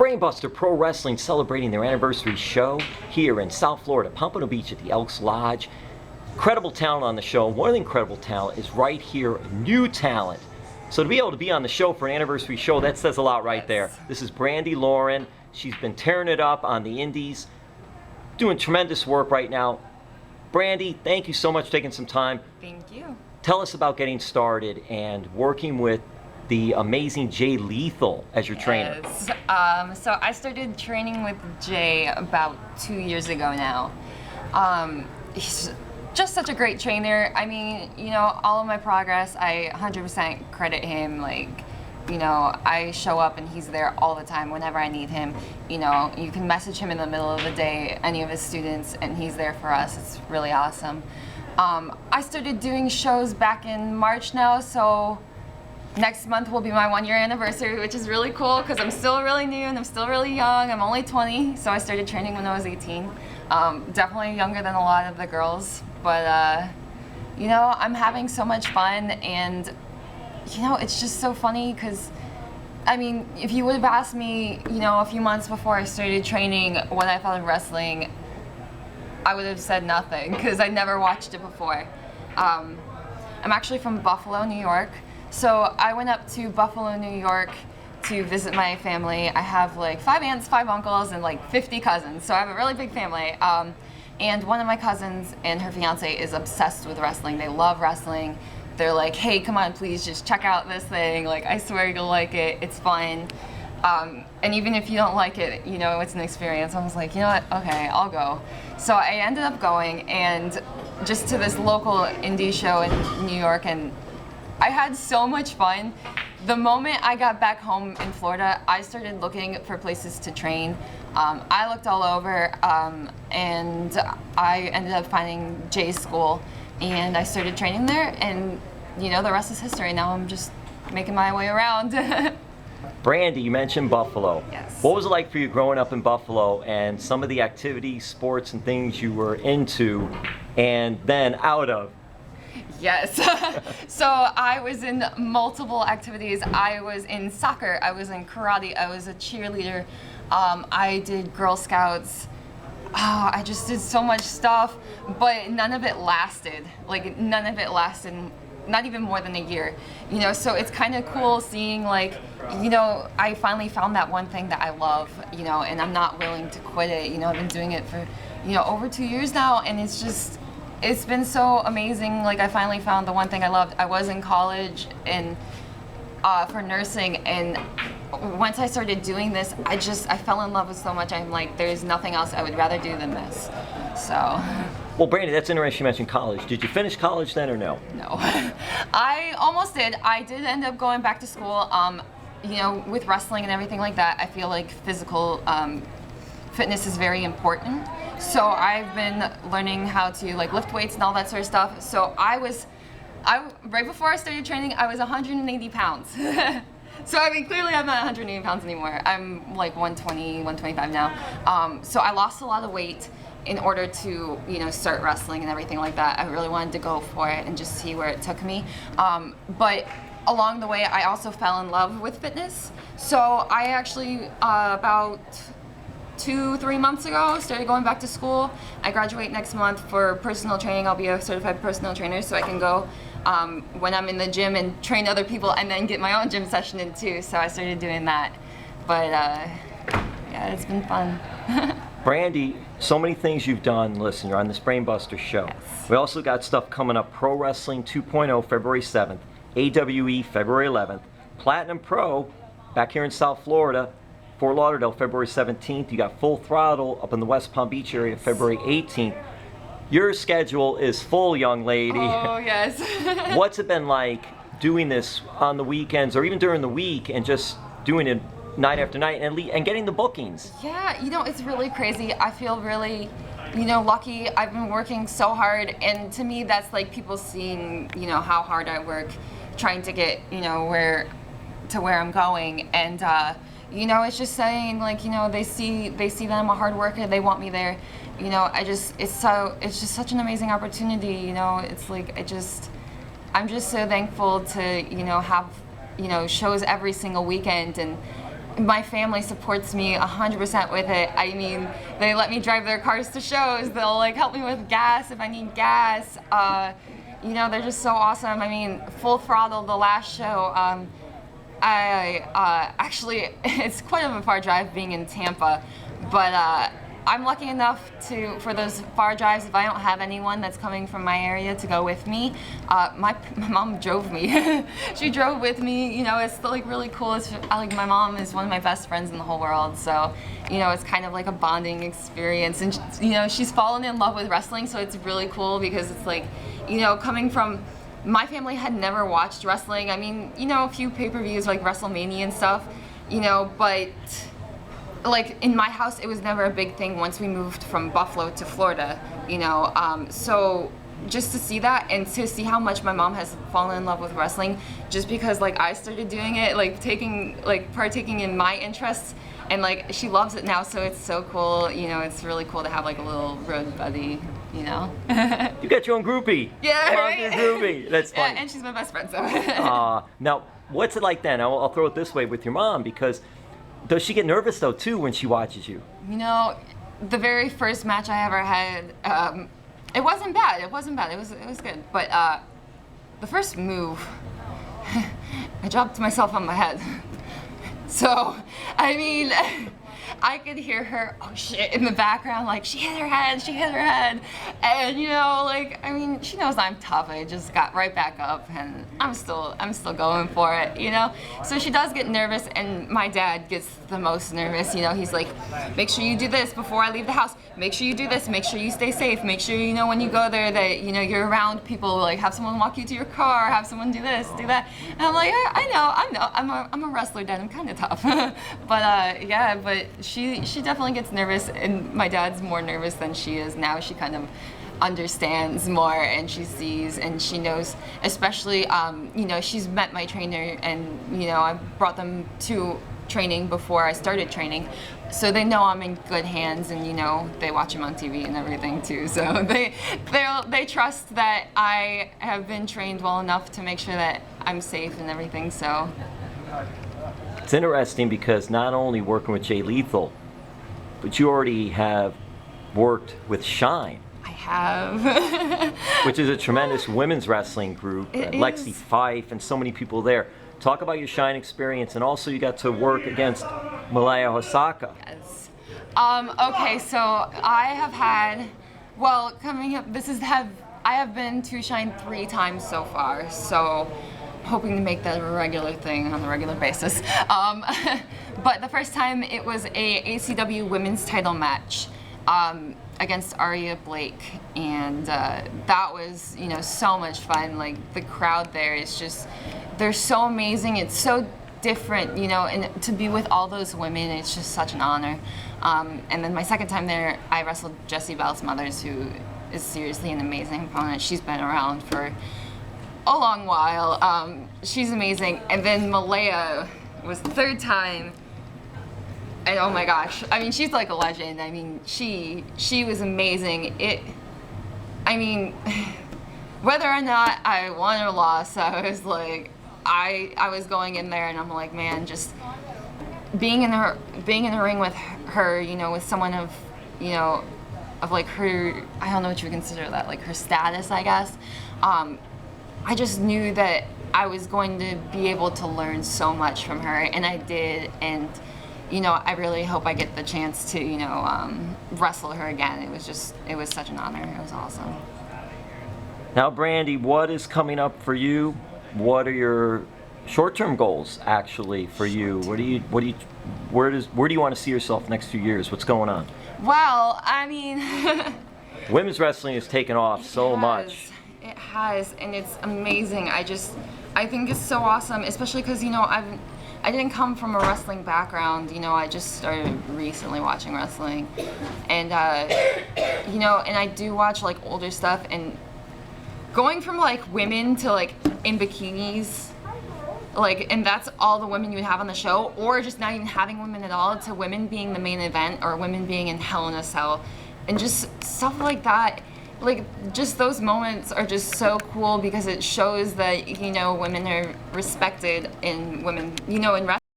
Brainbuster Pro Wrestling celebrating their anniversary show here in South Florida, Pompano Beach at the Elks Lodge. Incredible talent on the show. One of the incredible talent is right here, new talent. So to be able to be on the show for an anniversary show, that says a lot right there. This is Brandi Lauren. She's been tearing it up on the indies, doing tremendous work right now. Brandi, thank you so much for taking some time. Thank you. Tell us about getting started and working with the amazing Jay Lethal as your trainer. So I started training with Jay about 2 years ago now. He's just such a great trainer. I mean, you know, all of my progress, I 100% credit him. Like, you know, I show up and he's there all the time whenever I need him. You know, you can message him in the middle of the day, any of his students, and he's there for us. It's really awesome. I started doing shows back in March now, so next month will be my 1-year anniversary, which is really cool because I'm still really new and I'm still really young. I'm only 20, so I started training when I was 18. Definitely younger than a lot of the girls, but you know, I'm having so much fun, and you know, it's just so funny because, I mean, if you would have asked me, you know, a few months before I started training what I thought of wrestling, I would have said nothing because I never watched it before. I'm actually from Buffalo, New York. So I went up to Buffalo, New York to visit my family. I have like 5 aunts, 5 uncles, and like 50 cousins. So I have a really big family. And one of my cousins and her fiance is obsessed with wrestling. They love wrestling. They're like, hey, come on, please just check out this thing. Like, I swear you'll like it. It's fun. And even if you don't like it, you know, it's an experience. I was like, you know what? Okay, I'll go. So I ended up going and just to this local indie show in New York, and I had so much fun. The moment I got back home in Florida, I started looking for places to train. I looked all over, and I ended up finding Jay's school, and I started training there, and you know, the rest is history. Now I'm just making my way around. Brandi, you mentioned Buffalo. Yes. What was it like for you growing up in Buffalo and some of the activities, sports, and things you were into and then out of? Yes. So I was in multiple activities. I was in soccer, I was in karate, I was a cheerleader, I did Girl Scouts. Oh, I just did so much stuff, but none of it lasted. Like, none of it lasted, not even more than a year. You know, so it's kind of cool seeing, like, you know, I finally found that one thing that I love, you know, and I'm not willing to quit it. You know, I've been doing it for, you know, over 2 years now, and it's been so amazing. Like, I finally found the one thing I loved. I was in college and for nursing, and once I started doing this, I fell in love with so much. I'm like, there's nothing else I would rather do than this. So. Well, Brandi, that's interesting you mentioned college. Did you finish college then or no? No. I almost did. I did end up going back to school. You know, with wrestling and everything like that, I feel like physical fitness is very important. So I've been learning how to like lift weights and all that sort of stuff. So right before I started training, I was 180 pounds. So I mean, clearly I'm not 180 pounds anymore. I'm like 120, 125 now. So I lost a lot of weight in order to, you know, start wrestling and everything like that. I really wanted to go for it and just see where it took me. But along the way, I also fell in love with fitness. So I actually, about 2-3 months ago, started going back to school. I graduate next month for personal training. I'll be a certified personal trainer, so I can go when I'm in the gym and train other people and then get my own gym session in too. So I started doing that. But yeah, it's been fun. Brandi, so many things you've done. Listen, you're on this Brainbuster show. Yes. We also got stuff coming up. Pro Wrestling 2.0, February 7th. AWE, February 11th. Platinum Pro, back here in South Florida. Fort Lauderdale, February 17th. You got Full Throttle up in the West Palm Beach area, February 18th. Your schedule is full, young lady. Oh, yes. What's it been like doing this on the weekends or even during the week and just doing it night after night and getting the bookings? Yeah, you know, it's really crazy. I feel really, you know, lucky. I've been working so hard, and to me, that's like people seeing, you know, how hard I work trying to get, you know, where I'm going, and you know, it's just saying, like, you know, they see that I'm a hard worker, they want me there. You know, it's just such an amazing opportunity, you know. It's like, I'm just so thankful to, you know, have, you know, shows every single weekend, and my family supports me 100% with it. I mean, they let me drive their cars to shows. They'll like help me with gas if I need gas. You know, they're just so awesome. I mean, Full Throttle, the last show, actually, it's quite of a far drive being in Tampa, but I'm lucky enough for those far drives, if I don't have anyone that's coming from my area to go with me, my mom drove me. She drove with me. You know, it's like really cool. It's like my mom is one of my best friends in the whole world, so you know, it's kind of like a bonding experience. And you know, she's fallen in love with wrestling, so it's really cool because it's like, you know, coming from my family had never watched wrestling. I mean, you know, a few pay-per-views like WrestleMania and stuff, you know, but like in my house it was never a big thing once we moved from Buffalo to Florida, you know, so just to see that and to see how much my mom has fallen in love with wrestling just because like I started doing it, like partaking in my interests, and like she loves it now, so it's so cool. You know, it's really cool to have like a little road buddy, you know. You got your own groupie. Yeah, right? Your groupie. That's funny. Yeah, and she's my best friend, so. Now, what's it like then? I'll throw it this way with your mom, because does she get nervous though too when she watches you? You know, the very first match I ever had, it wasn't bad. It wasn't bad. It was good. But the first move, I dropped myself on my head. So, I mean, I could hear her, oh shit, in the background, like, she hit her head. And, you know, like, I mean, she knows I'm tough. I just got right back up, and I'm still going for it, you know? So she does get nervous, and my dad gets the most nervous, you know? He's like, make sure you do this before I leave the house. Make sure you do this. Make sure you stay safe. Make sure, you know, when you go there that, you know, you're around people, like, have someone walk you to your car, have someone do this, do that. And I'm like, I know. I'm a wrestler, Dad. I'm kind of tough. But, yeah, but she definitely gets nervous, and my dad's more nervous than she is now. She kind of understands more, and she sees and she knows, especially, you know, she's met my trainer, and, you know, I brought them to training before I started training, so they know I'm in good hands, and, you know, they watch him on TV and everything too, so they trust that I have been trained well enough to make sure that I'm safe and everything, so. It's interesting because not only working with Jay Lethal, but you already have worked with Shine. I have. Which is a tremendous women's wrestling group. Lexi Fife and so many people there. Talk about your Shine experience, and also you got to work against Malaya Hosaka. Yes. Okay, so I have had, well, coming up, I have been to Shine 3 times so far, so hoping to make that a regular thing on a regular basis. But the first time it was a ACW women's title match against Aria Blake, and that was, you know, so much fun. Like, the crowd there is just, they're so amazing. It's so different, you know, and to be with all those women, it's just such an honor. And then my second time there, I wrestled Jessie Bell Smothers, who is seriously an amazing opponent. She's been around for a long while. She's amazing. And then Malaya was the third time, and oh my gosh, I mean, she's like a legend. I mean, she was amazing. I mean, whether or not I won or lost, I was like, I was going in there, and I'm like, man, just being in the ring with her, you know, with someone of, you know, of like her, I don't know what you would consider that, like her status, I guess. I just knew that I was going to be able to learn so much from her, and I did, and, you know, I really hope I get the chance to, you know, wrestle her again. It was such an honor. It was awesome. Now, Brandi, what is coming up for you? What are your short-term goals, actually, for you? Where do you want to see yourself next few years? What's going on? Well, I mean, women's wrestling has taken off so much. It has, and it's amazing. I think it's so awesome, especially because, you know, I didn't come from a wrestling background. You know, I just started recently watching wrestling, and you know, and I do watch like older stuff, and going from like women to like in bikinis, like, and that's all the women you would have on the show, or just not even having women at all, to women being the main event, or women being in Hell in a Cell, and just stuff like that. Like, just those moments are just so cool because it shows that, you know, women are respected in women, you know, in wrestling.